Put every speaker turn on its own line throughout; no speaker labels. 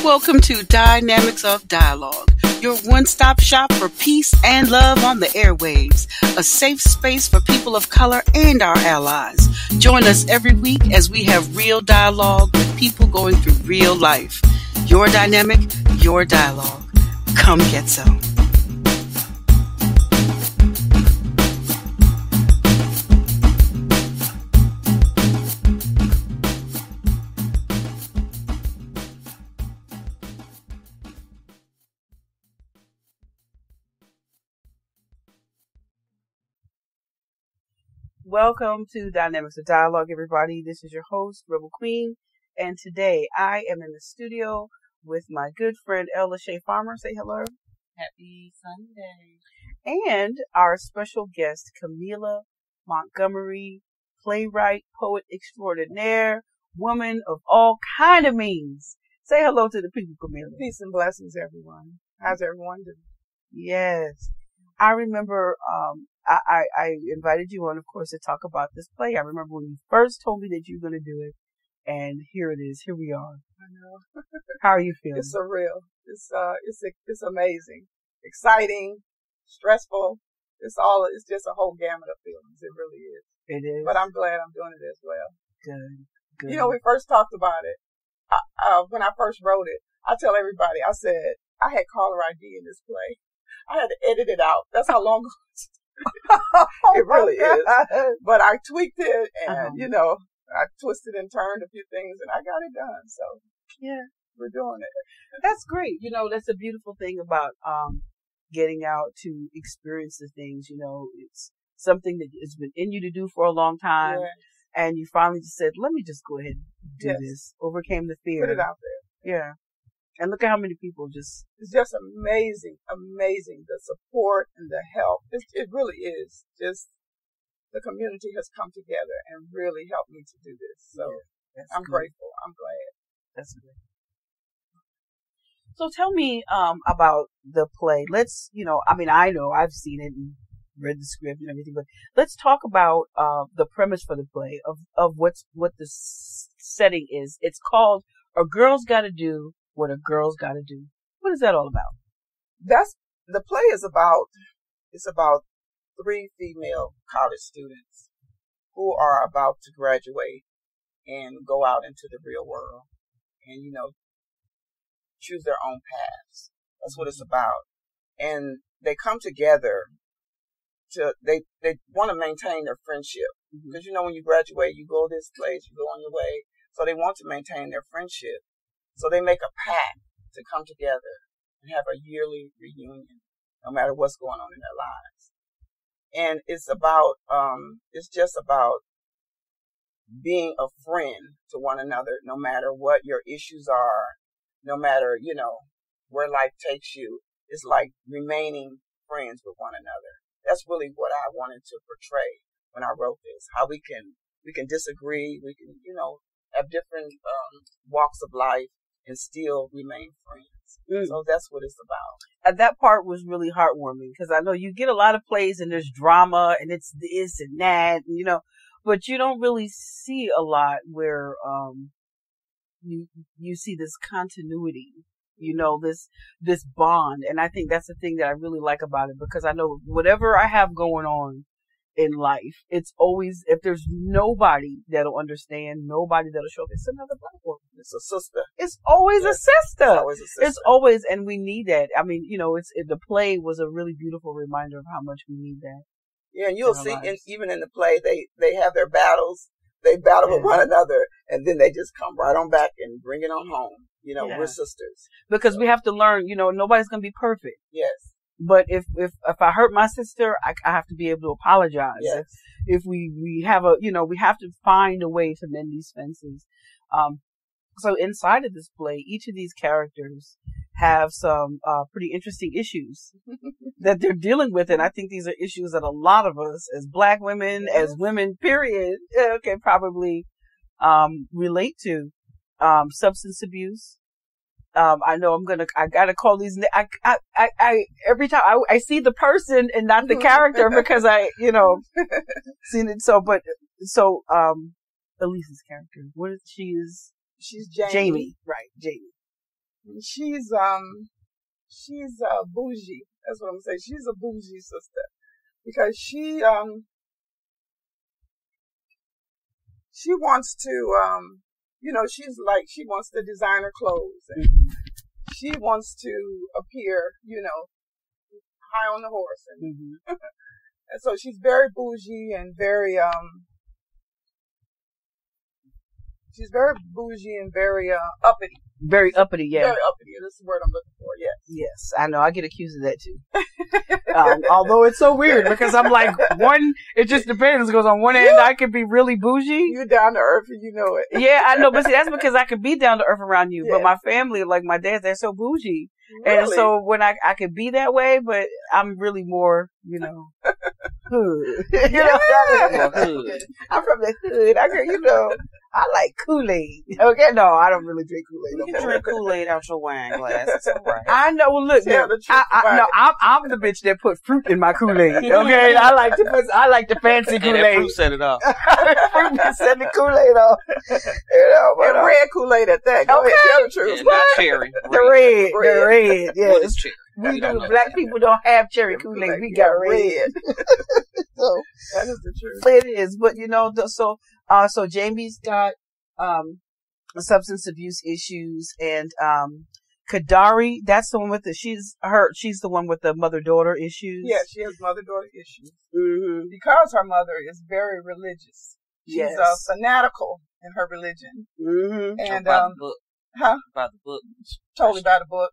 Welcome to Dynamics of Dialogue, your one-stop shop for peace and love on the airwaves, a safe space for people of color and our allies. Join us every week as we have real dialogue with people going through real life. Your dynamic, your dialogue. Come get some. Welcome to Dynamics of Dialogue, everybody. This is your host, Rebel Queen, and today I am in the studio with my good friend, Ella Shea Farmer. Say hello.
Happy Sunday.
And our special guest, Kameelah Montgomery, playwright, poet extraordinaire, woman of all kind of means. Say hello to the people, Kameelah.
Peace and blessings, everyone. How's everyone doing?
Yes. I remember I invited you on, of course, to talk about this play. I remember when you first told me that you were going to do it, and here it is. Here we are.
I know.
How are you feeling?
It's surreal. It's amazing, exciting, stressful. It's just a whole gamut of feelings. It really is.
It is.
But I'm glad I'm doing it as well.
Good.
You know, we first talked about it. When I first wrote it, I tell everybody, I said, I had caller ID in this play. I had to edit it out. That's how long it really is. But I tweaked it and, I twisted and turned a few things and I got it done. So,
yeah,
we're doing it.
That's great. That's a beautiful thing about getting out to experience the things. It's something that has been in you to do for a long time.
Yes.
And you finally just said, let me just go ahead and do this. Overcame the fear.
Put it out there.
Yeah. And look at how many people
it's just amazing, the support and the help. It really is. Just the community has come together and really helped me to do this. So I'm grateful. I'm glad.
That's great. So tell me, about the play. Let's, I know I've seen it and read the script and everything, but let's talk about, the premise for the play of what the setting is. It's called A Girl's Gotta Do What a Girl's Gotta Do. What is that all about?
The play is about 3 female college students who are about to graduate and go out into the real world and, choose their own paths. That's what it's about. And they come together they want to maintain their friendship. Because, when you graduate, you go this place, you go on your way. So they want to maintain their friendship. So they make a pact to come together and have a yearly reunion, no matter what's going on in their lives. And it's just about being a friend to one another, no matter what your issues are, no matter, where life takes you. It's like remaining friends with one another. That's really what I wanted to portray when I wrote this, how we can disagree, we can, have different walks of life and still remain friends. So that's what it's about.
And that part was really heartwarming because I know you get a lot of plays and there's drama and it's this and that, but you don't really see a lot where you see this continuity, this bond. And I think that's the thing that I really like about it because I know whatever I have going on in life, it's always, if there's nobody that'll understand, nobody that'll show up, it's another Black woman.
It's a sister.
It's always a sister.
It's always a sister.
It's always, and we need that. I mean, the play was a really beautiful reminder of how much we need that.
Yeah, and you'll see, even in the play, they have their battles. They battle with one another, and then they just come right on back and bring it on home. We're sisters.
Because we have to learn, nobody's going to be perfect.
Yes.
But if I hurt my sister, I have to be able to apologize.
Yes.
If we have we have to find a way to mend these fences. So inside of this play, each of these characters have some pretty interesting issues that they're dealing with, and I think these are issues that a lot of us, as Black women, as women, period, can probably relate to. Substance abuse. I know I gotta call these, every time I see the person and not the character because I, seen it. So Elise's character, she's
Jamie.
Jamie. Right. Jamie.
She's bougie. That's what I'm saying. She's a bougie sister because she wants to she wants to design her clothes and she wants to appear high on the horse and and so she's very bougie and very uppity.
Very uppity, yeah.
Very uppity. That's the word I'm looking for, yes.
Yes, I know. I get accused of that too. Although it's so weird because I'm like, it just depends. Because on one hand, I could be really bougie.
You're down to earth and you know it.
Yeah, I know. But see, that's because I could be down to earth around you. Yeah. But my family, like my dad, they're so bougie. Really? And so when I could be that way, but I'm really more, hood. Hood. I'm from the hood. I like Kool-Aid. Okay, no, I don't really drink Kool-Aid.
You can drink Kool-Aid out your wine glass. It's all right.
I know. Well, look, I'm the bitch that put fruit in my Kool-Aid. Okay, I like the fancy Kool-Aid.
And that fruit set it off.
Fruit set the Kool-Aid off.
And red Kool-Aid at that. Go ahead, tell the truth.
Yeah, not cherry.
The red. Yes.
What is cherry?
We do. Black people don't have cherry Kool-Aid. We got red. So
that is the truth.
It is, but so Jamie's got substance abuse issues, and Kadari, that's the one with she's the one with the mother-daughter issues.
Yeah, she has mother-daughter issues because her mother is very religious. She's fanatical in her religion, and
by the book.
Huh?
By the book.
Totally by the book.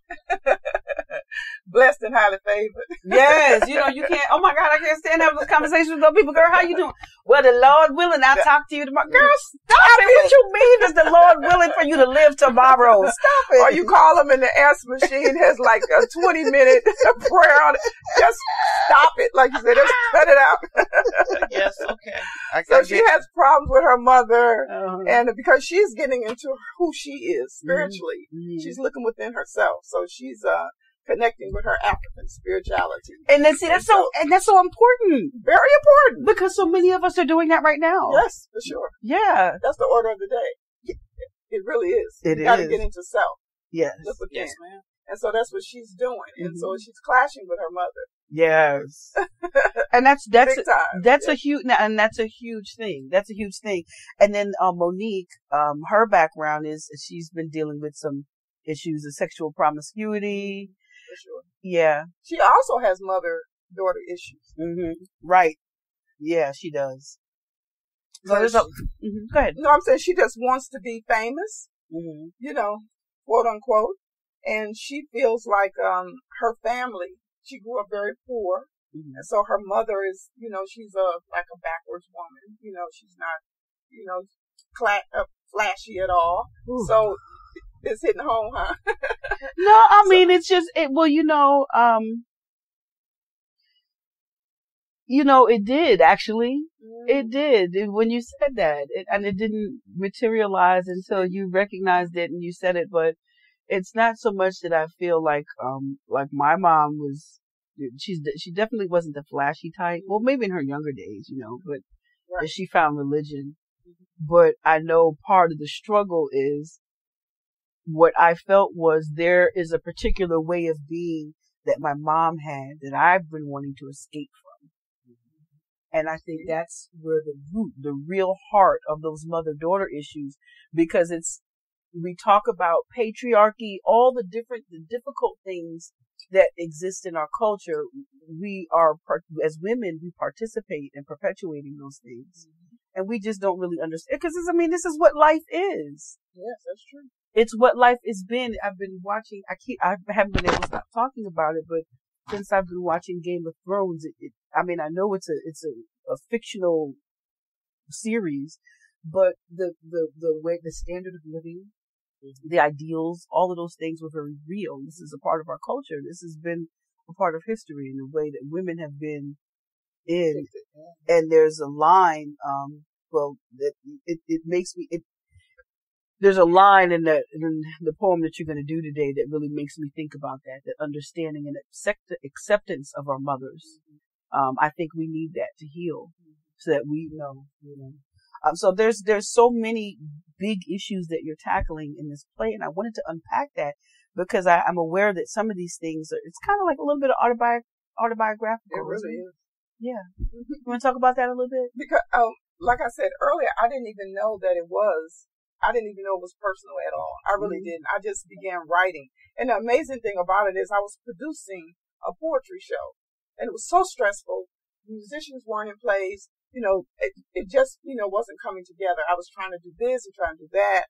Blessed and highly favored.
Yes, you can't. Oh my God, I can't stand having this conversation with those people. Girl, how you doing? Well, the Lord willing, I'll talk to you tomorrow. Girl, stop it. What you mean is the Lord willing for you to live tomorrow? Stop it.
Or you call them and the answer machine has like a 20-minute prayer on it. Just stop it. Like you said, just cut it out.
Yes, okay.
So she has problems with her mother, and because she's getting into who she is spiritually, she's looking within herself. So she's connecting with her African spirituality.
And then that's so important.
Very important.
Because so many of us are doing that right now.
Yes, for sure.
Yeah.
That's the order of the day. It really is. You got to get into self.
Yes.
Look within.
Yes, ma'am.
And so that's what she's doing. And so she's clashing with her mother.
Yes. And that's
big time.
That's a huge thing. That's a huge thing. And then Monique, her background is she's been dealing with some issues of sexual promiscuity.
For sure.
Yeah.
She also has mother-daughter issues.
Right. Yeah, she does. So go ahead.
No, I'm saying she just wants to be famous, quote unquote. And she feels like her family, she grew up very poor. And so her mother is, she's like a backwards woman. She's not, flashy at all. Ooh. So it's hitting home, huh?
No, I mean, it's just, it did actually. It did. When you said that, it didn't materialize until you recognized it and you said it, but it's not so much that I feel like my mom was, she definitely wasn't the flashy type. Well, maybe in her younger days, but right. She found religion. But I know part of the struggle is what I felt was there is a particular way of being that my mom had that I've been wanting to escape from. And I think that's where the real heart of those mother-daughter issues, because we talk about patriarchy, all the difficult things that exist in our culture. We are, as women, we participate in perpetuating those things. And we just don't really understand. Because, this is what life is.
Yes, that's true.
It's what life has been. I've been watching, I haven't been able to stop talking about it, but since I've been watching Game of Thrones, I know it's a fictional series, but the way, the standard of living, the ideals, all of those things were very real. This is a part of our culture. This has been a part of history in the way that women have been in. And there's a line, there's a line in the poem that you're going to do today that really makes me think about that understanding and acceptance of our mothers. I think we need that to heal so that we know, so there's so many big issues that you're tackling in this play, and I wanted to unpack that because I'm aware that some of these things it's kind of like a little bit of autobiographical.
It really is.
Yeah. You want to talk about that a little bit?
Because, like I said earlier, I didn't even know that it was. I didn't even know it was personal at all. I really didn't. I just began writing. And the amazing thing about it is I was producing a poetry show. And it was so stressful. Musicians weren't in place. It just, wasn't coming together. I was trying to do this and trying to do that.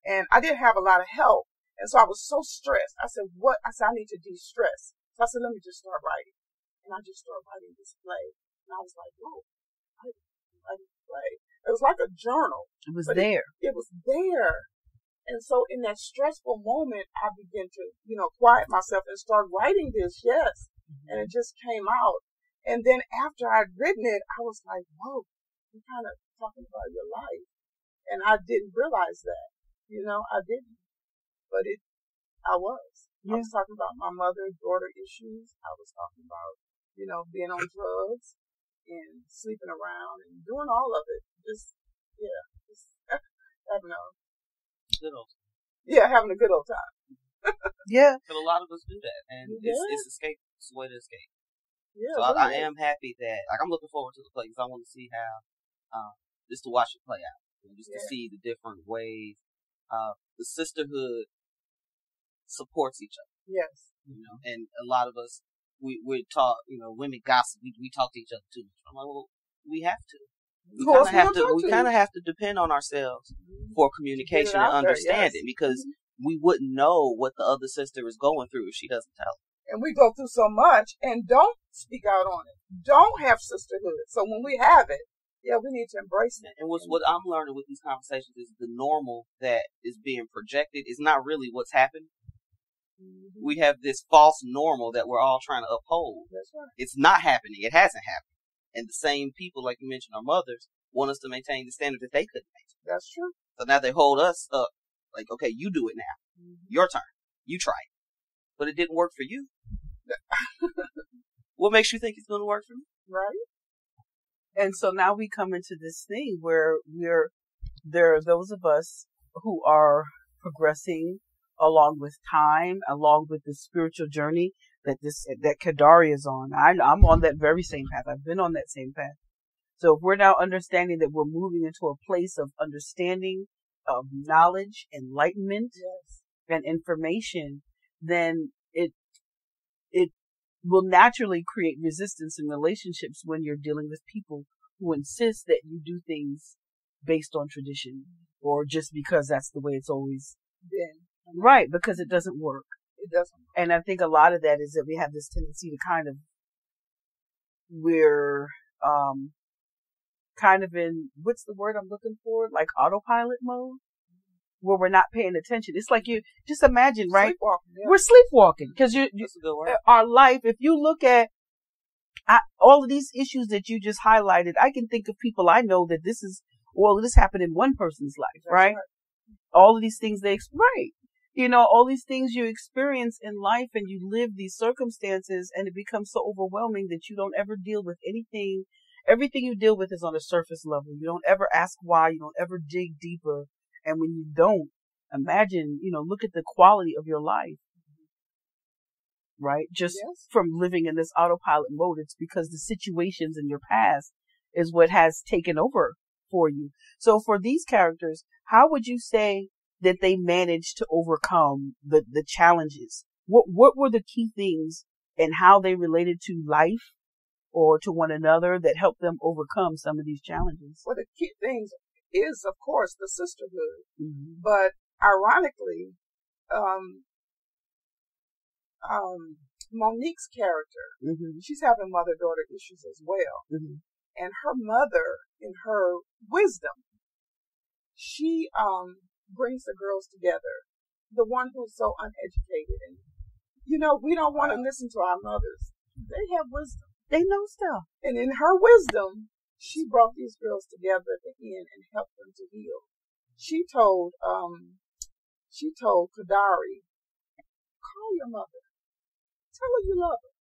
And I didn't have a lot of help. And so I was so stressed. I said, I need to de-stress. So I said, let me just start writing. And I just started writing this play. And I was like, whoa, I writing this play. It was like a journal.
It was there.
It was there. And so in that stressful moment, I began to, quiet myself and start writing this. Yes. Mm-hmm. And it just came out. And then after I'd written it, I was like, whoa, you're kind of talking about your life. And I didn't realize that, I didn't. But I was. Yeah. I was talking about my mother-daughter issues. I was talking about, being on drugs and sleeping around and doing all of it. Just having having a good old time.
Yeah.
Because a lot of us do that. And it's escape. It's a way to escape.
Yeah,
so I am happy that, I'm looking forward to the play because I want to see how, just to watch it play out. Just to see the different ways, the sisterhood supports each other.
Yes.
And a lot of us, we're taught, women gossip. We talk to each other too much. I'm like, well, we have to. We kind of have to depend on ourselves for communication and understanding because we wouldn't know what the other sister is going through if she doesn't tell.
And we go through so much and don't speak out on it. Don't have sisterhood. So when we have it, we need to embrace it.
And what I'm learning with these conversations is the normal that is being projected is not really what's happening. Mm-hmm. We have this false normal that we're all trying to uphold.
That's right.
It's not happening. It hasn't happened. And the same people, like you mentioned, our mothers, want us to maintain the standard that they couldn't maintain.
That's true.
So now they hold us up, like, okay, you do it now. Mm-hmm. Your turn. You try it. But it didn't work for you. What makes you think it's going to work for me?
Right.
And so now we come into this thing where there are those of us who are progressing along with time, along with the spiritual journey that Kadari is on. I'm on that very same path. I've been on that same path. So if we're now understanding that we're moving into a place of understanding, of knowledge, enlightenment, and information, then it will naturally create resistance in relationships when you're dealing with people who insist that you do things based on tradition or just because that's the way it's always been. Right, because it doesn't work.
It doesn't work.
And I think a lot of that is that we have this tendency to we're kind of in, what's the word I'm looking for? Like autopilot mode, where we're not paying attention. It's like you just imagine, right? We're sleepwalking because our life. If you look at all of these issues that you just highlighted, I can think of people I know that this happened in one person's life, right? All of these things all these things you experience in life and you live these circumstances and it becomes so overwhelming that you don't ever deal with anything. Everything you deal with is on a surface level. You don't ever ask why. You don't ever dig deeper. And when you don't, imagine, look at the quality of your life, right? Just from living in this autopilot mode. It's because the situations in your past is what has taken over for you. So for these characters, how would you say that they managed to overcome the challenges? What were the key things and how they related to life or to one another that helped them overcome some of these challenges?
Well, the key things is, of course, the sisterhood. Mm-hmm. But ironically, Monique's character, she's having mother-daughter issues as well. Mm-hmm. And her mother, in her wisdom, she brings the girls together. The one who's so uneducated. And, we don't want to listen to our mothers. They have wisdom.
They know stuff.
And in her wisdom, she brought these girls together at the end and helped them to heal. She told Kadari, call your mother. Tell her you love her.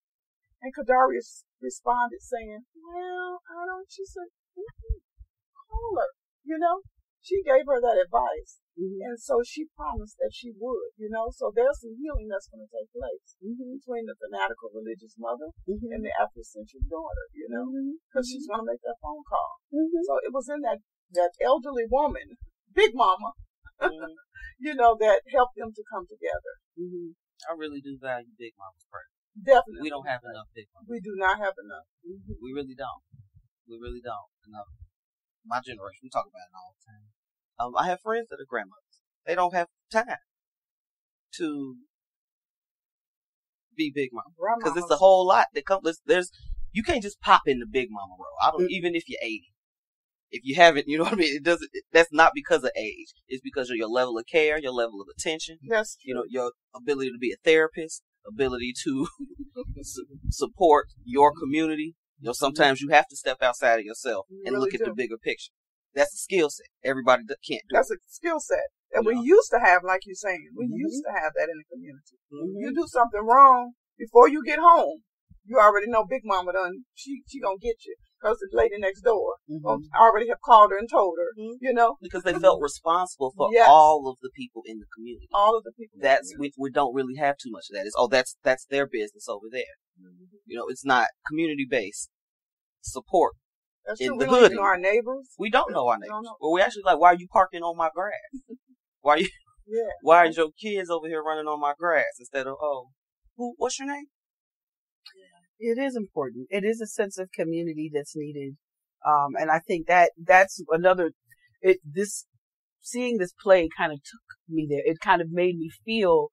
And Kadari responded saying, well, I don't. She said, call her, she gave her that advice. And so she promised that she would, so there's some healing that's going to take place between the fanatical religious mother and the Afrocentric daughter, because she's going to make that phone call. So it was in that elderly woman, Big Mama, that helped them to come together.
I really do value Big Mama's prayer.
Definitely.
We don't have enough Big Mama.
We do not have enough.
We really don't. We really don't. My generation, we talk about it all the time. I have friends that are grandmothers. They don't have time to be Big Mama because it's a whole lot that comes. You can't just pop in the Big Mama role. Even if you're 80. If you haven't, you know what I mean? That's not because of age. It's because of your level of care, your level of attention.
Yes.
Your ability to be a therapist, ability to support your community. Sometimes you have to step outside of yourself and look at the bigger picture. That's a skill set. Everybody can't do.
That's a skill set. And we used to have, like you're saying, used to have that in the community. You do something wrong, before you get home, you already know Big Mama she gonna get you. Because the lady next door already have called her and told her,
Because they felt responsible for all of the people in the community.
All of the people.
We don't really have too much of that. That's their business over there. It's not community-based support.
That's
in
true.
the
We
hood.
don't know our neighbors.
We don't know our neighbors. Well, we actually why are you parking on my grass? Why are your kids over here running on my grass instead of, what's your name?
It is important. It is a sense of community that's needed. And I think that's another, seeing this play kind of took me there. It kind of made me feel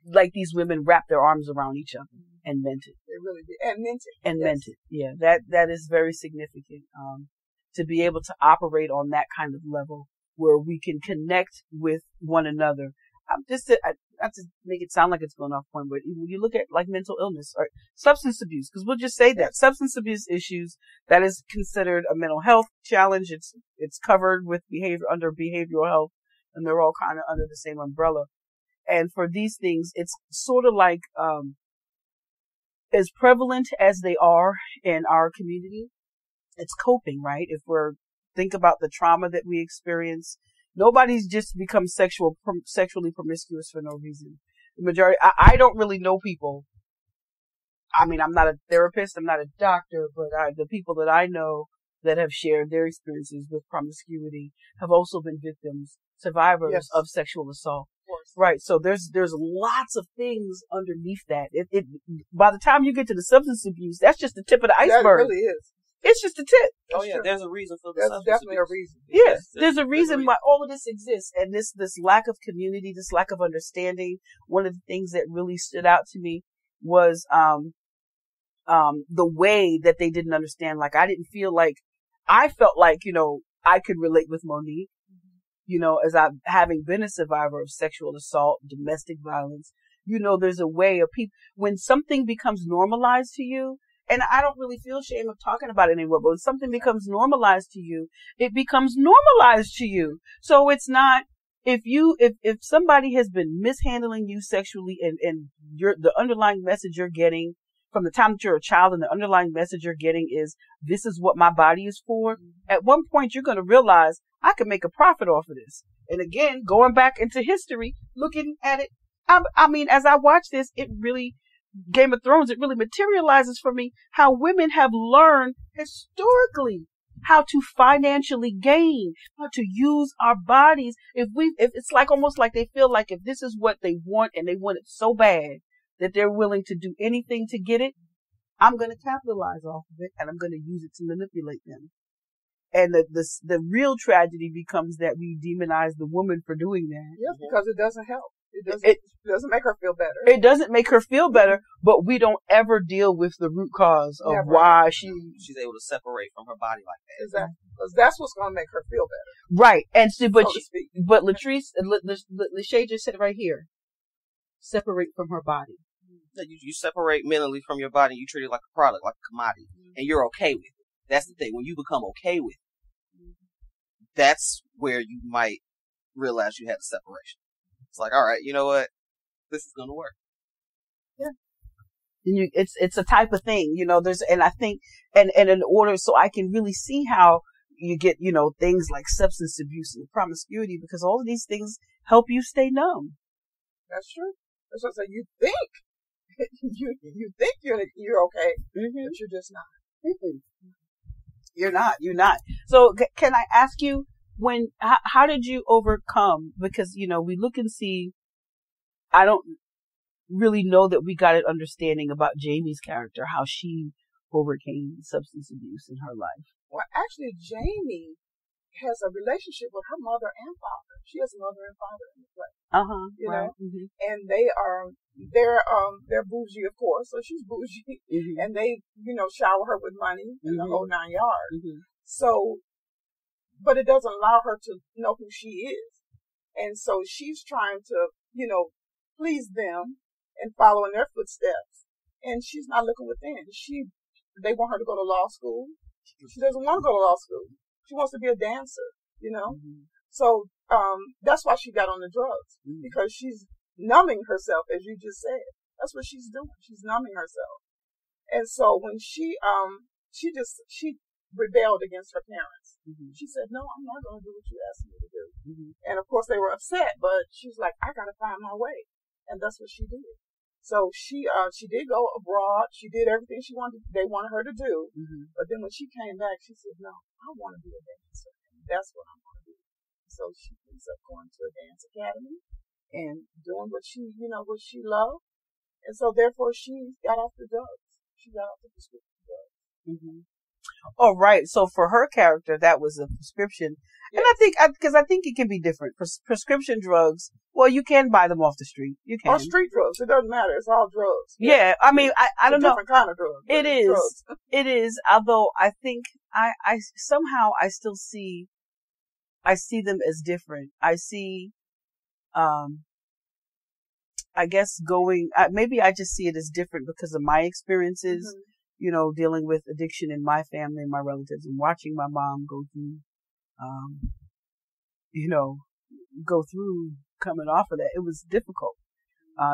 like these women wrapped their arms around each other and meant it.
They really did. And meant it.
And meant it. Yeah. That is very significant. To be able to operate on that kind of level where we can connect with one another. Not to make it sound like it's going off point, but when you look at like mental illness or substance abuse, because we'll just say that substance abuse issues, that is considered a mental health challenge. It's covered with under behavioral health, and they're all kind of under the same umbrella. And for these things, it's sort of like, as prevalent as they are in our community, it's coping, right? Think about the trauma that we experience. Nobody's just become sexually promiscuous for no reason. The majority, I don't really know people. I mean, I'm not a therapist, I'm not a doctor, but the people that I know that have shared their experiences with promiscuity have also been survivors of sexual assault. Right. So there's lots of things underneath that. By the time you get to the substance abuse, that's just the tip of the iceberg.
That really is.
It's just a tip.
There's a reason for the substance
definitely
abuse.
A reason.
Yes, there's a reason why all of this exists, and this lack of community, this lack of understanding. One of the things that really stood out to me was the way that they didn't understand. Like I felt like I could relate with Monique. As having been a survivor of sexual assault, domestic violence. There's a way of people when something becomes normalized to you. And I don't really feel shame of talking about it anymore, but when something becomes normalized to you, it becomes normalized to you. So it's not, if somebody has been mishandling you sexually and the underlying message you're getting from the time that you're a child and the underlying message you're getting is, this is what my body is for. At one point, you're going to realize I can make a profit off of this. And again, going back into history, looking at it, I mean, as I watch this, it really, Game of Thrones, it really materializes for me how women have learned historically how to financially gain, how to use our bodies. If it's like almost like they feel like if this is what they want and they want it so bad that they're willing to do anything to get it, I'm going to capitalize off of it and I'm going to use it to manipulate them. And the real tragedy becomes that we demonize the woman for doing that.
Yes, because it doesn't help. It doesn't make her feel better.
It doesn't make her feel better, but we don't ever deal with the root cause of why she's
able to separate from her body like that.
Exactly. Because that's what's going to make her feel better.
Right. And so, but Latrice, Lachey just said right here, separate from her body.
You separate mentally from your body, you treat it like a product, like a commodity, and you're okay with it. That's the thing. When you become okay with it, that's where you might realize you had a separation. It's like, all right, you know what? This is going to work.
Yeah. It's a type of thing, and I think, and in order, so I can really see how, you get, things like substance abuse and promiscuity, because all of these things help you stay numb.
That's true. That's what I say. You think you think you're okay, but you're just not.
Mm-hmm. You're not. So can I ask you, how did you overcome? Because, we look and see, I don't really know that we got an understanding about Jamie's character, how she overcame substance abuse in her life.
Well, actually, Jamie has a relationship with her mother and father. She has a mother and father in the play. You know, and they're bougie, of course. So she's bougie, and they, shower her with money and the whole 9 yards. So, but it doesn't allow her to know who she is, and so she's trying to, please them and follow in their footsteps. And she's not looking within. They want her to go to law school. She doesn't want to go to law school. She wants to be a dancer, So that's why she got on the drugs, because she's numbing herself, as you just said. That's what she's doing. She's numbing herself. And so when she rebelled against her parents. She said, "No, I'm not going to do what you asked me to do." And of course they were upset, but she's like, "I got to find my way," and that's what she did. So she did go abroad. She did everything they wanted her to do. But then when she came back, she said, "No, I want to be a dancer. And that's what I want to do." So she ends up going to a dance academy and doing what she loved. And so therefore she got off the drugs. She got off the prescription drugs.
Oh, right. So for her character, that was a prescription. Yes. And I think it can be different. Prescription drugs, well, you can buy them off the street. You can.
Or street drugs. It doesn't matter. It's all drugs.
Yeah. I mean, I don't know.
Different kind of drugs.
It is. Drugs. It is. Although I think I somehow I still see them as different. I see, I guess maybe I just see it as different because of my experiences. Dealing with addiction in my family and my relatives, and watching my mom go through coming off of that. It was difficult.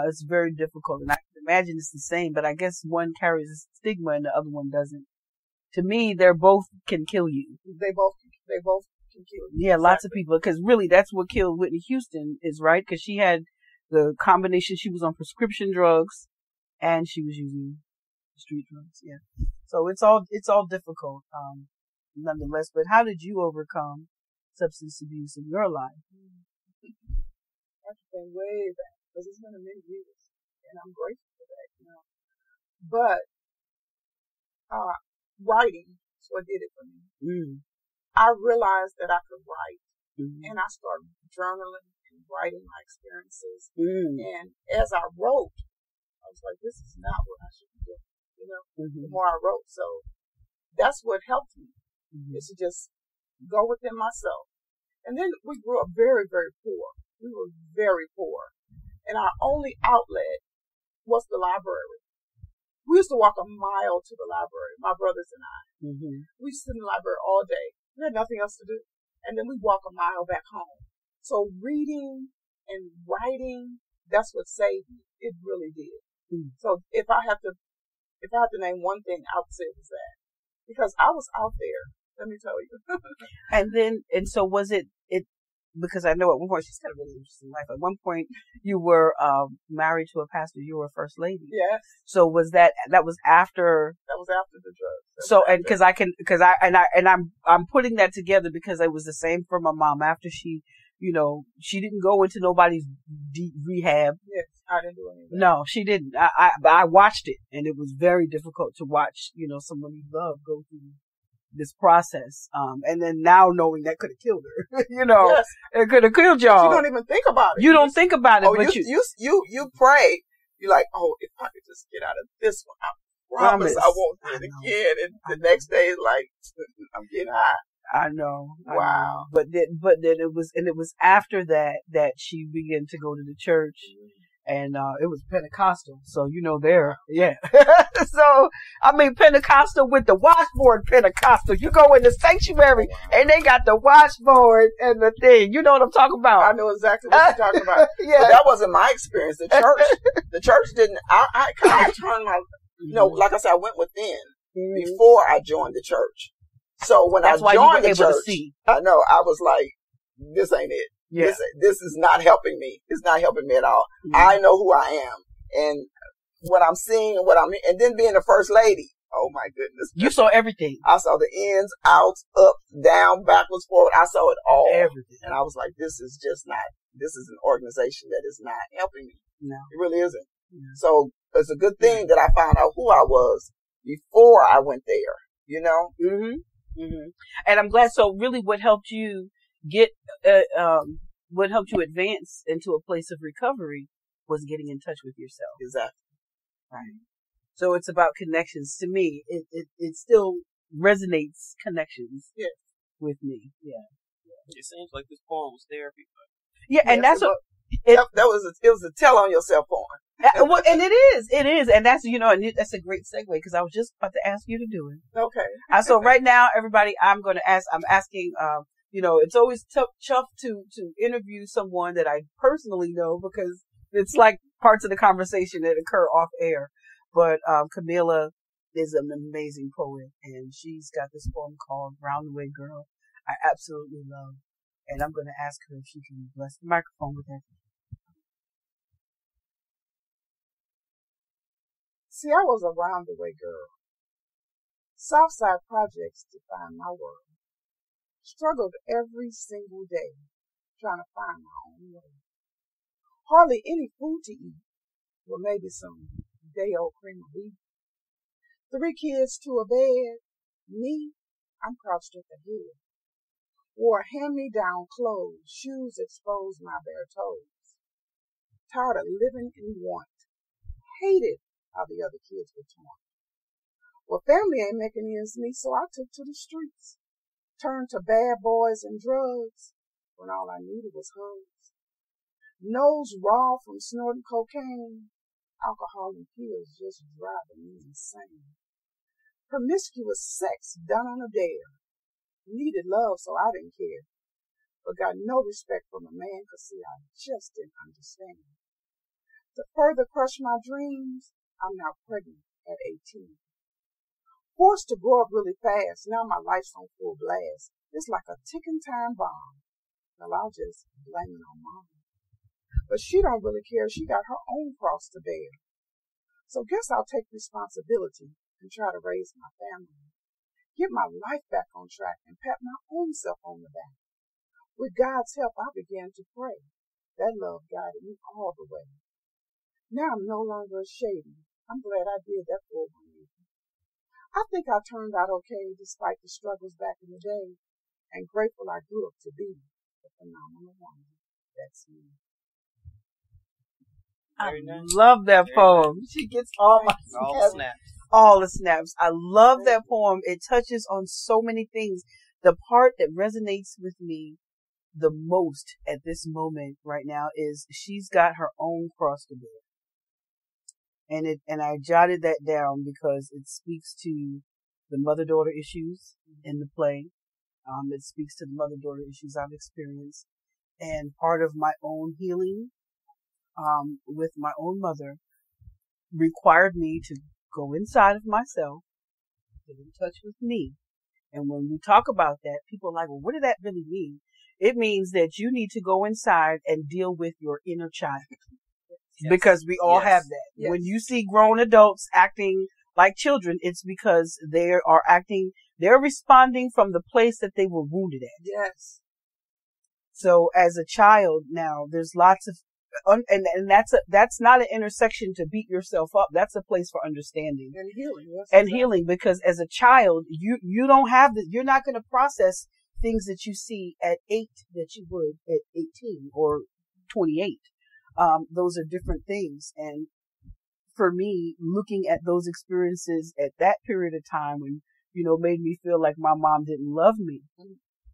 It's very difficult. And I can imagine it's the same, but I guess one carries a stigma and the other one doesn't. To me, they're both can kill you.
They both can kill you.
Yeah, exactly. Lots of people, because really that's what killed Whitney Houston is, right? Because she had the combination, she was on prescription drugs and she was using street drugs. Yeah. So it's all difficult, nonetheless. But how did you overcome substance abuse in your life?
That's been way back, because it's been many years, and I'm grateful for that, But writing is what did it for me. I realized that I could write, and I started journaling and writing my experiences. And as I wrote, I was like, "This is not what I should be doing." The more I wrote. So that's what helped me, is to just go within myself. And then we grew up very, very poor. We were very poor. And our only outlet was the library. We used to walk a mile to the library, my brothers and I. We used to sit in the library all day. We had nothing else to do. And then we'd walk a mile back home. So reading and writing, that's what saved me. It really did. So if I had to name one thing, I would say it was that. Because I was out there, let me tell you.
And so was it, because I know at one point, she's got a really interesting life. At one point, you were married to a pastor. You were a first lady.
Yes.
So was that was after? That
was after the drugs.
So, I'm putting that together because it was the same for my mom. After she, she didn't go into nobody's deep rehab.
Yes, I didn't do anything.
No, she didn't. I watched it, and it was very difficult to watch, someone you love go through this process. And then now knowing that could have killed her,
yes.
It could have killed y'all.
You don't even think about it.
You don't think about it, but
you pray. You're like, "Oh, if I could just get out of this one, I promise I won't do it again." And the next day, like, I'm getting high.
I know.
Wow.
But then it was after that she began to go to the church, and it was Pentecostal. So yeah. So I mean Pentecostal with the washboard Pentecostal. You go in the sanctuary and they got the washboard and the thing. You know what I'm talking about?
I know exactly what you're talking about.
Yeah.
But that wasn't my experience. The church didn't. I kind of turned my. Like I said, I went within before I joined the church. So when
that's
I joined the church,
see.
I know, I was like, this ain't it.
Yeah.
This is not helping me. It's not helping me at all. Mm-hmm. I know who I am and what I'm seeing and and then being the first lady. Oh my goodness.
You saw everything.
I saw the ins, outs, up, down, backwards, forward. I saw it all.
Everything.
And I was like, this is an organization that is not helping me.
No.
It really isn't.
Yeah.
So it's a good thing that I found out who I was before I went there, you know?
Mm-hmm. Mm-hmm. And I'm glad. So really what helped you what helped you advance into a place of recovery was getting in touch with yourself.
Exactly.
Right. So it's about connections. To me, it still resonates connections with me. Yeah.
It seems like this poem was therapy.
Yeah, and that's
it was a tell on yourself poem.
Well, and it is, and that's and that's a great segue because I was just about to ask you to do it.
Okay.
So right now, everybody, I'm asking. It's always tough to interview someone that I personally know because it's like parts of the conversation that occur off air. But Kameelah is an amazing poet, and she's got this poem called "Round the Way Girl." I absolutely love, and I'm going to ask her if she can bless the microphone with that.
See, I was a round the way girl. Southside projects defined my world. Struggled every single day, trying to find my own way. Hardly any food to eat, or maybe some day-old cream of wheat. 3 kids to a bed. Me, I'm crouched at the head. Wore hand-me-down clothes, shoes exposed my bare toes. Tired of living in want. Hated how the other kids were torn. Well, family ain't making ends meet, so I took to the streets. Turned to bad boys and drugs when all I needed was hugs. Nose raw from snorting cocaine. Alcohol and pills just driving me insane. Promiscuous sex done on a dare. Needed love, so I didn't care. But got no respect from a man, 'cause see, I just didn't understand. To further crush my dreams, I'm now pregnant at 18. Forced to grow up really fast, now my life's on full blast. It's like a ticking time bomb. Well, I'll just blame it on Mom. But she don't really care. She got her own cross to bear. So guess I'll take responsibility and try to raise my family. Get my life back on track and pat my own self on the back. With God's help, I began to pray. That love guided me all the way. Now I'm no longer a shady. I'm glad I did that for 1 year. I think I turned out okay despite the struggles back in the day, and grateful I grew up to be the phenomenal woman that's me.
I love that poem. She gets all
the snaps.
All the snaps. I love that poem. It touches on so many things. The part that resonates with me the most at this moment right now is she's got her own cross to bear. And I jotted that down because it speaks to the mother-daughter issues in the play. It speaks to the mother-daughter issues I've experienced. And part of my own healing, with my own mother required me to go inside of myself, get in touch with me. And when we talk about that, people are like, well, what did that really mean? It means that you need to go inside and deal with your inner child. Yes. Because we all have that. Yes. When you see grown adults acting like children, it's because they're responding from the place that they were wounded at.
Yes.
So as a child now, there's lots of, and that's not an intersection to beat yourself up. That's a place for understanding
and healing. Yes,
and healing, because as a child, you don't have you're not going to process things that you see at 8 that you would at 18 or 28. Those are different things. And for me, looking at those experiences at that period of time when, made me feel like my mom didn't love me.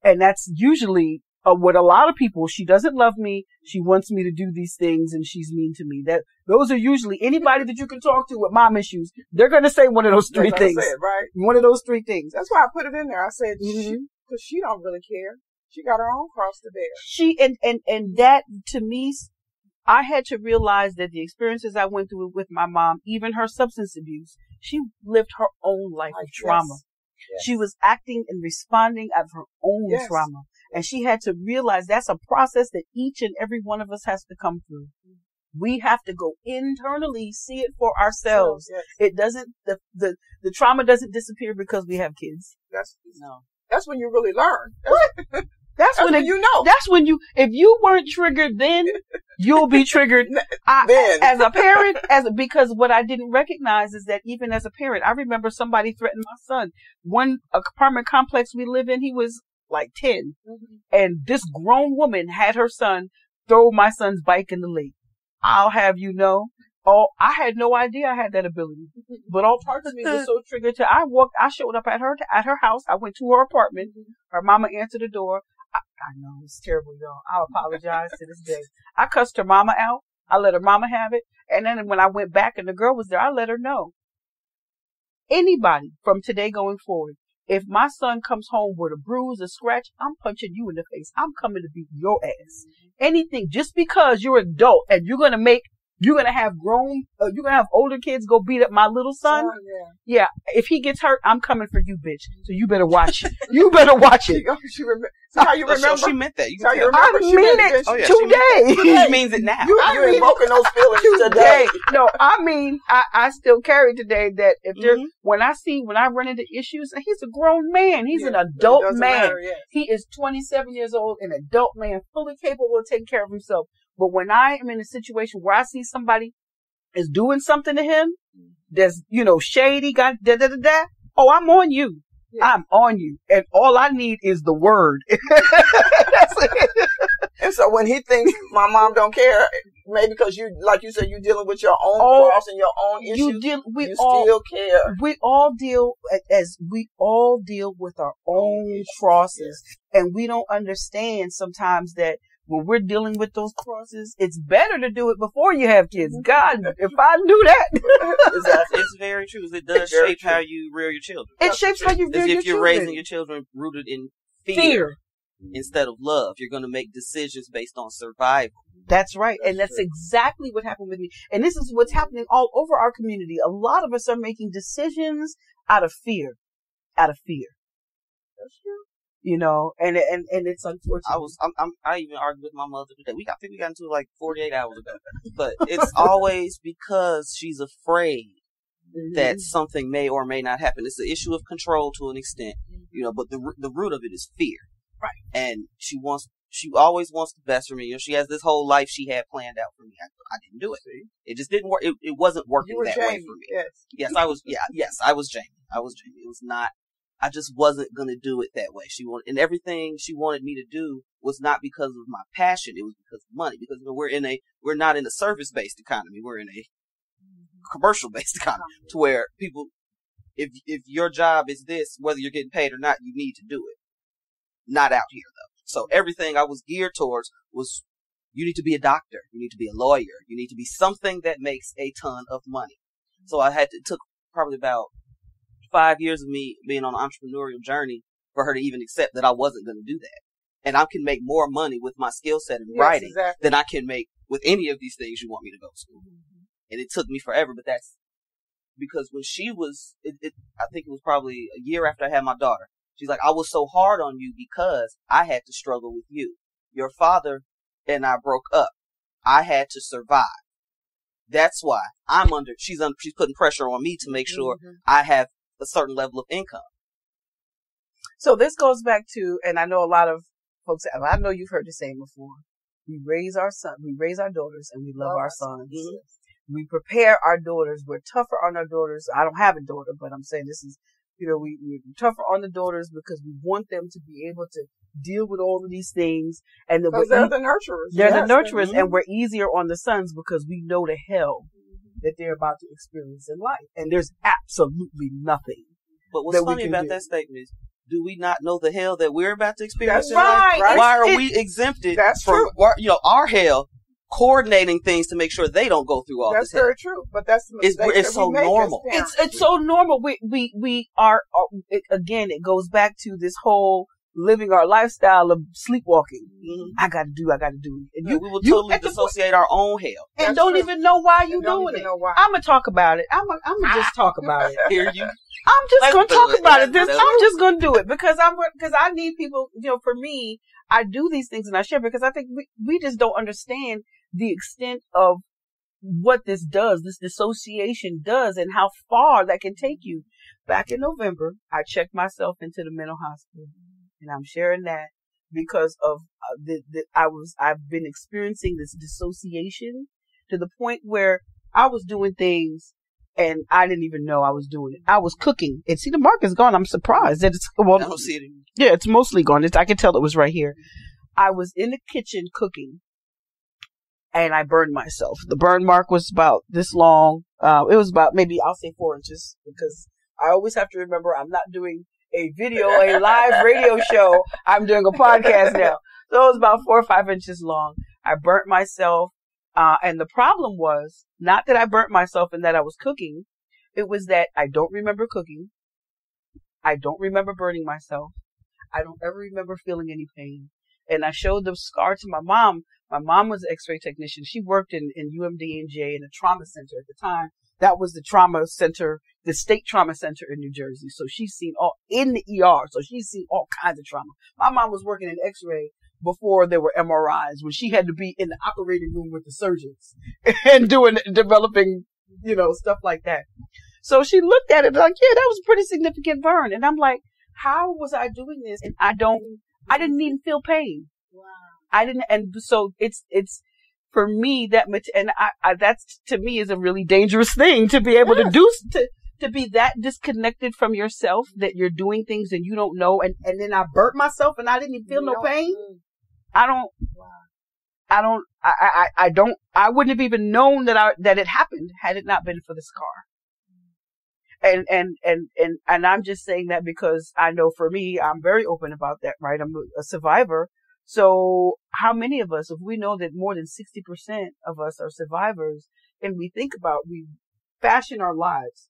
And that's usually what a lot of people, she doesn't love me. She wants me to do these things and she's mean to me. Those are usually anybody that you can talk to with mom issues. They're going to say one of those 3 things.
Say it, right?
One of those 3 things.
That's why I put it in there. I said, because she don't really care. She got her own cross to bear.
And that to me, I had to realize that the experiences I went through with my mom, even her substance abuse, she lived her own life of trauma.
Yes.
She was acting and responding out of her own trauma. And she had to realize that's a process that each and every one of us has to come through. We have to go internally, see it for ourselves.
Yes.
It doesn't, the trauma doesn't disappear because we have kids.
That's when you really learn.
That's when
you know.
That's when if you weren't triggered then, you'll be triggered
then.
As a parent, because what I didn't recognize is that even as a parent, I remember somebody threatened my son. One apartment complex we live in, he was like 10. Mm-hmm. And this grown woman had her son throw my son's bike in the lake. I'll have you know. Oh, I had no idea I had that ability. But all parts of me was so triggered I showed up at her house. I went to her apartment. Her mama answered the door. I know, it's terrible, y'all. I'll apologize to this day. I cussed her mama out. I let her mama have it. And then when I went back and the girl was there, I let her know. Anybody from today going forward, if my son comes home with a bruise, a scratch, I'm punching you in the face. I'm coming to beat your ass. Anything, just because you're adult and you're going to have older kids go beat up my little son. Yeah. If he gets hurt, I'm coming for you, bitch. So you better watch it. You better watch it.
How you remember?
She meant that.
I mean it today.
She means it now.
You're invoking those feelings today.
No, I mean, I still carry today that if there's, when I run into issues, and he's a grown man. He's an adult man. He is 27 years old, an adult man, fully capable of taking care of himself. But when I am in a situation where I see somebody is doing something to him, that's, shady, oh, I'm on you. Yeah. I'm on you. And all I need is the word. That's it.
And so when he thinks my mom don't care, maybe because you, like you said, you're dealing with your own cross and your own issues, you still care.
We all deal with our own crosses. And we don't understand sometimes that when we're dealing with those crosses, it's better to do it before you have kids. God, if I knew that.
Exactly. It's very true. It does shape how you rear your children.
It shapes how you rear your children.
If you're raising your children rooted in fear instead of love, you're going to make decisions based on survival.
That's right. And that's exactly what happened with me. And this is what's happening all over our community. A lot of us are making decisions out of fear. That's true. And it's unfortunate.
I even argued with my mother today. I think we got into it like 48 hours ago. But it's always because she's afraid that something may or may not happen. It's an issue of control to an extent, but the root of it is fear.
Right.
And she always wants the best for me. She has this whole life she had planned out for me. I didn't do it. It just didn't work. It wasn't working that way for me. Yes, I was. Yes, I was Jamie. It was not. I just wasn't going to do it that way. And everything she wanted me to do was not because of my passion. It was because of money. Because we're not in a service-based economy. We're in a commercial-based economy to where people, if your job is this, whether you're getting paid or not, you need to do it. Not out here though. So everything I was geared towards was, you need to be a doctor. You need to be a lawyer. You need to be something that makes a ton of money. So it took probably about 5 years of me being on an entrepreneurial journey for her to even accept that I wasn't going to do that. And I can make more money with my skill set in writing than I can make with any of these things you want me to go to school. And it took me forever, but that's because when she was, I think it was probably a year after I had my daughter, she's like, I was so hard on you because I had to struggle with you. Your father and I broke up. I had to survive. That's why she's putting pressure on me to make sure I have a certain level of income.
So this goes back to, and I know a lot of folks, I know you've heard the saying before, we raise our daughters and we love our sons. Mm-hmm. We prepare our daughters. We're tougher on our daughters. I don't have a daughter, but I'm saying this is, we're tougher on the daughters because we want them to be able to deal with all of these things. And
they're the nurturers.
They're the nurturers, and we're easier on the sons because we know the hell that they're about to experience in life. And there's absolutely nothing.
But what's funny about that statement is, do we not know the hell that we're about to experience in
life?
Right. Why are we exempted from our hell, coordinating things to make sure they don't go through all this hell?
That's very true. But that's the mistake
it's so normal.
It's so normal. We are again, it goes back to this whole living our lifestyle of sleepwalking. Mm-hmm. I gotta do it. And
we will totally dissociate our own hell.
And don't even know why you're doing it. I'm gonna talk about it. I'm gonna just talk about it.
Hear you?
I'm just going to talk about it. I'm just going to do it because I need people, for me, I do these things and I share because I think we just don't understand the extent of what this dissociation does and how far that can take you. Back in November, I checked myself into the mental hospital and I'm sharing that because of I've been experiencing this dissociation to the point where I was doing things and I didn't even know I was doing it. I was cooking. And see, the mark is gone. I'm surprised that it's, well,
I don't see it anymore.
Yeah, it's mostly gone. I can tell it was right here. I was in the kitchen cooking and I burned myself. The burn mark was about this long. It was about maybe, I'll say 4 inches because I always have to remember I'm not doing a live radio show. I'm doing a podcast now. So it was about 4 or 5 inches long. I burnt myself. And the problem was not that I burnt myself and that I was cooking. It was that I don't remember cooking. I don't remember burning myself. I don't ever remember feeling any pain. And I showed the scar to my mom. My mom was an x-ray technician. She worked in UMDNJ in a trauma center at the time. That was the trauma center, the state trauma center in New Jersey. So she's seen in the ER. So she's seen all kinds of trauma. My mom was working in x-ray before there were MRIs, when she had to be in the operating room with the surgeons and developing, stuff like that. So she looked at it like, yeah, that was a pretty significant burn. And I'm like, how was I doing this? And I didn't even feel pain. Wow. I didn't. And so it's for me that's to me is a really dangerous thing to be able to do, to be that disconnected from yourself that you're doing things and you don't know. And then I burnt myself and I didn't even feel no pain. I wouldn't have even known that it happened had it not been for the scar. And I'm just saying that because I know for me, I'm very open about that, right? I'm a survivor. So how many of us, if we know that more than 60% of us are survivors and we fashion our lives,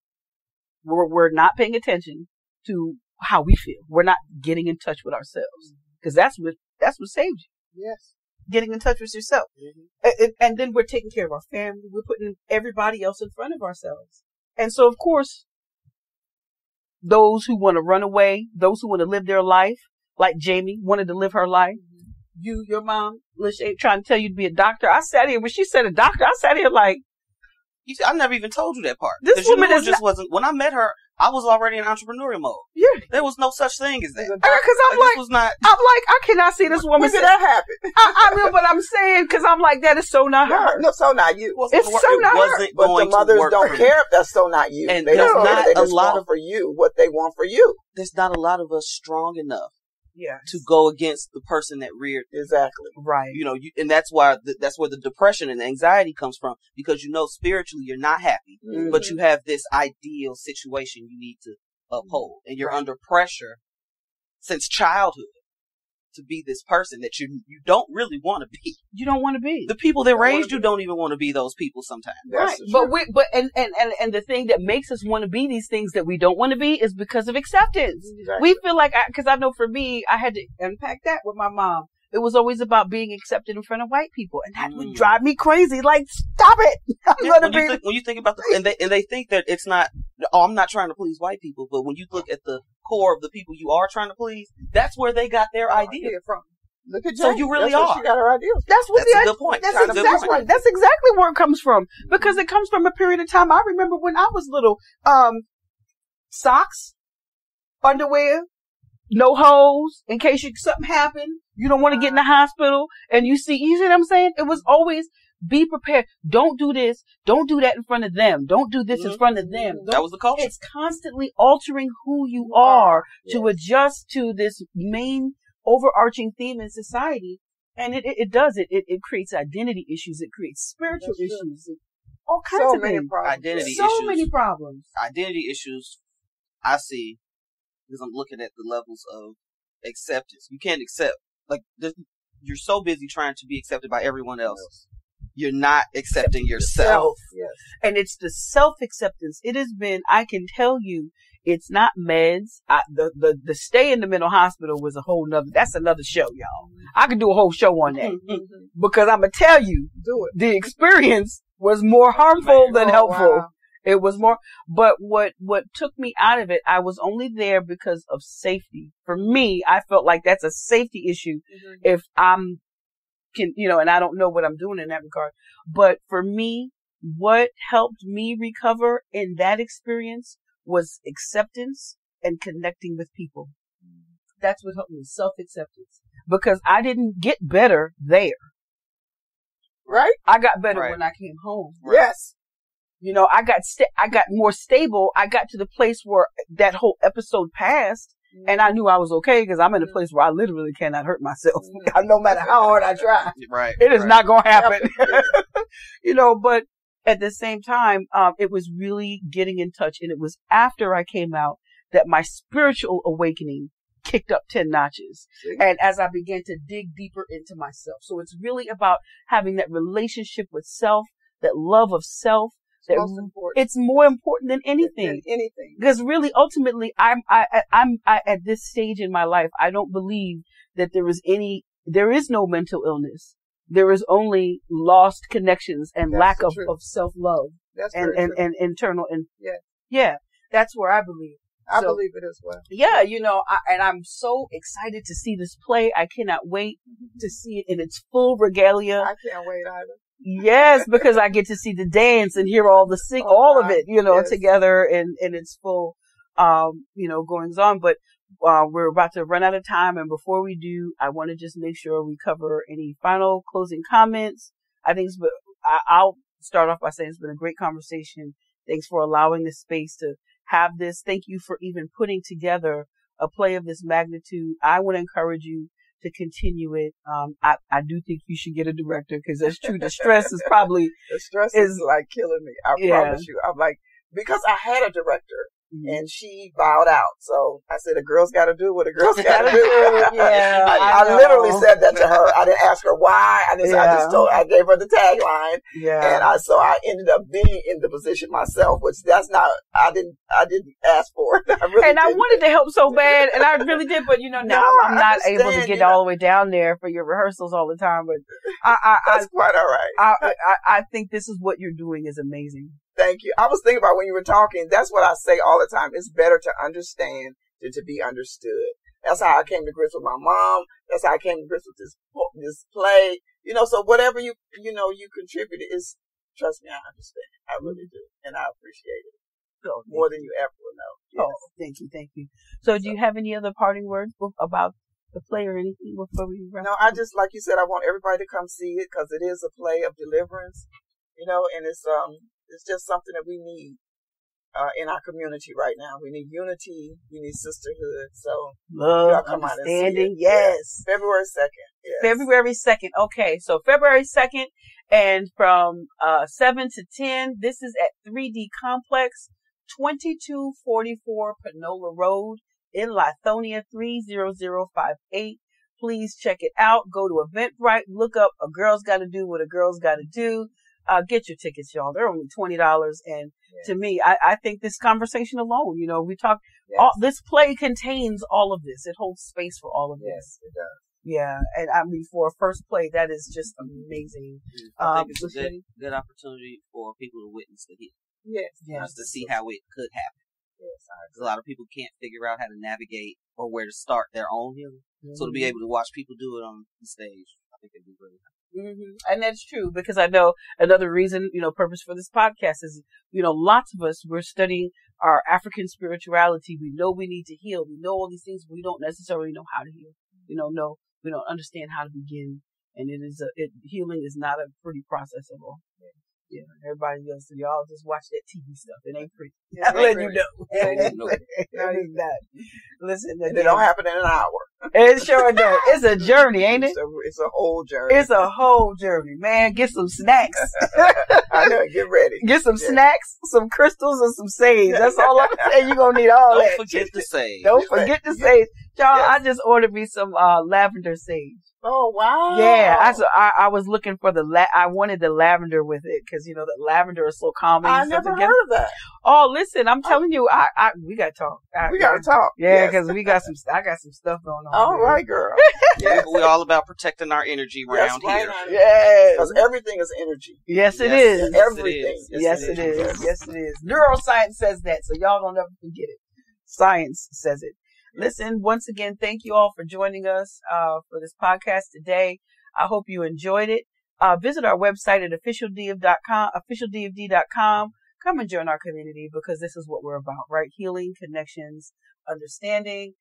we're not paying attention to how we feel. We're not getting in touch with ourselves because that's what saves you.
Yes.
Getting in touch with yourself. Mm-hmm. And then we're taking care of our family. We're putting everybody else in front of ourselves. And so, of course, those who want to run away, those who want to live their life, like Jamie wanted to live her life. Mm-hmm. Your mom, Lachey, trying to tell you to be a doctor. I sat here, when she said a doctor, I sat here like,
you see, I never even told you that part.
This woman
wasn't, when I met her, I was already in entrepreneurial mode.
Yeah.
There was no such thing as that.
Because I cannot see this woman.
When did that happen?
I mean, what I'm saying, because I'm like, that is so not her.
No, so not you.
It's so not her.
But the mothers don't care if that's so not you.
And there's not a lot
for you what they want for you.
There's not a lot of us strong enough.
Yeah.
To go against the person that reared.
Exactly.
Right.
And that's why that's where the depression and the anxiety comes from, because spiritually you're not happy, but you have this ideal situation you need to uphold, and you're under pressure since childhood to be this person that you don't really want to be.
You don't want to be.
The people that raised you don't even want to be those people sometimes.
Right. But the thing that makes us want to be these things that we don't want to be is because of acceptance. Exactly. We feel like, because I know for me, I had to unpack that with my mom. It was always about being accepted in front of white people, and that would drive me crazy. Like, stop it!
When you think about and they think that it's not. Oh, I'm not trying to please white people, but when you look at the core of the people you are trying to please, that's where they got their idea from.
Look at
so you really
that's where she got her idea.
That's
a good point.
That's exactly where it comes from, because it comes from a period of time. I remember when I was little. Socks, underwear, no hose in case something happened. You don't want to get in the hospital, and you see what I'm saying? It was always be prepared. Don't do this. Don't do that in front of them. Don't do this in front of them.
That was the culture.
It's constantly altering who you are to adjust to this main overarching theme in society. And it does. It creates identity issues. It creates spiritual issues. All kinds of things. Many problems.
Identity issues I see, because I'm looking at the levels of acceptance. You can't accept. Like, you're so busy trying to be accepted by everyone else. You're not accepting yourself.
Yes. And it's the self-acceptance. It has been, I can tell you, it's not meds. The stay in the mental hospital was that's another show, y'all. I could do a whole show on that. Because I'm going to tell you, the experience was more harmful than helpful. Wow. It was more, but what took me out of it, I was only there because of safety. For me, I felt like that's a safety issue. Mm-hmm. If I'm, and I don't know what I'm doing in that regard. But for me, what helped me recover in that experience was acceptance and connecting with people. That's what helped me, self-acceptance. Because I didn't get better there.
Right?
I got better when I came home.
Right. Yes.
I got more stable. I got to the place where that whole episode passed, and I knew I was okay because I'm in a place where I literally cannot hurt myself. No matter how hard I try.
Right.
It is not going to happen. But at the same time, it was really getting in touch, and it was after I came out that my spiritual awakening kicked up 10 notches. And as I began to dig deeper into myself. So it's really about having that relationship with self, that love of self. It's more important than anything. Because really, ultimately, I'm at this stage in my life, I don't believe that there is no mental illness. There is only lost connections and lack of self-love and internal. And that's where I believe.
I believe it as well.
Yeah, and I'm so excited to see this play. I cannot wait to see it in its full regalia.
I can't wait either.
Yes, because I get to see the dance and hear all the all of it, together in its full, goings on. But we're about to run out of time, and before we do, I want to just make sure we cover any final closing comments. I'll start off by saying it's been a great conversation. Thanks for allowing this space to have this. Thank you for even putting together a play of this magnitude. I would encourage you to continue it. I do think you should get a director because that's true. The stress is probably
the stress is like killing me. I promise you. I'm like, because I had a director and she bowed out. So I said, a girl's got to do what a girl's got to do. I literally said that to her. I didn't ask her why. I I gave her the tagline. Yeah. And I ended up being in the position myself, which I didn't ask for it.
I wanted to help so bad, and I really did, but now I'm not able to get all the way down there for your rehearsals all the time, but
that's quite all right.
I think this is what you're doing is amazing.
Thank you. I was thinking about when you were talking, that's what I say all the time. It's better to understand than to be understood. That's how I came to grips with my mom. That's how I came to grips with this play. So whatever you contributed is, trust me, I understand. I really do. And I appreciate it. More than you ever will know. Yes.
Oh, thank you. So do you have any other parting words about the play or anything before we wrap up?
No, I just, like you said, I want everybody to come see it because it is a play of deliverance, and it's just something that we need in our community right now. We need unity. We need sisterhood. So
love, understanding. Yes.
February 2nd. Yes.
February 2nd. Okay. So February 2nd and from 7 to 10, this is at 3D Complex, 2244 Panola Road in Lithonia 30058. Please check it out. Go to Eventbrite. Look up A Girl's Gotta Do What a Girl's Gotta Do. Get your tickets, y'all. They're only $20. And to me, I think this conversation alone, we talk, this play contains all of this. It holds space for all of this.
Yes, it does.
Yeah. And I mean, for a first play, that is just amazing.
I think it's a good opportunity for people to witness the healing.
Yes.
To see how it could happen.
Yes.
Because a lot of people can't figure out how to navigate or where to start their own healing. Mm-hmm. So to be able to watch people do it on the stage, I think it'd be really nice.
Mm-hmm. And that's true because I know another reason, purpose for this podcast is, lots of us, we're studying our African spirituality. We know we need to heal. We know all these things. But we don't necessarily know how to heal. We don't understand how to begin. And healing is not a pretty process at all. Yeah. Everybody else, y'all just watch that TV stuff. It ain't pretty. I'm letting you know. It ain't that. Listen,
it don't happen in an hour.
It sure don't. It's a journey, ain't it?
It's a whole journey.
It's a whole journey, man. Get some snacks.
I know. Get ready.
Get some snacks, some crystals, and some sage. That's all I can say. You're gonna need all that.
Don't forget the sage.
Don't forget the sage. Y'all, I just ordered me some lavender sage.
Oh, wow.
Yeah, I was looking for I wanted the lavender with it because, you know, the lavender is so calming.
I never heard of that.
Oh, listen, I'm telling you, we got to talk.
We got to talk.
Yeah, because I got some stuff going on.
All right, girl.
Yes. We're all about protecting our energy around here.
Yes.
Because everything is energy.
Yes, it is.
Everything.
Yes, it is. Yes, it is. Neuroscience says that, so y'all don't ever forget it. Science says it. Listen, once again, thank you all for joining us for this podcast today. I hope you enjoyed it. Visit our website at OfficialDofD.com. Come and join our community because this is what we're about, right? Healing, connections, understanding.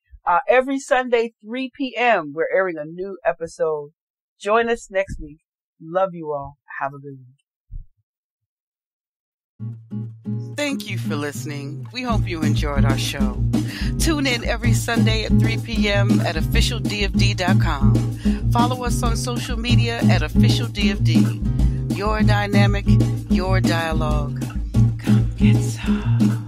Every Sunday, 3 p.m., we're airing a new episode. Join us next week. Love you all. Have a good week. Thank you for listening. We hope you enjoyed our show. Tune in every Sunday at 3 p.m. at OfficialDofD.com. Follow us on social media at OfficialDofD. Your dynamic, your dialogue. Come get some.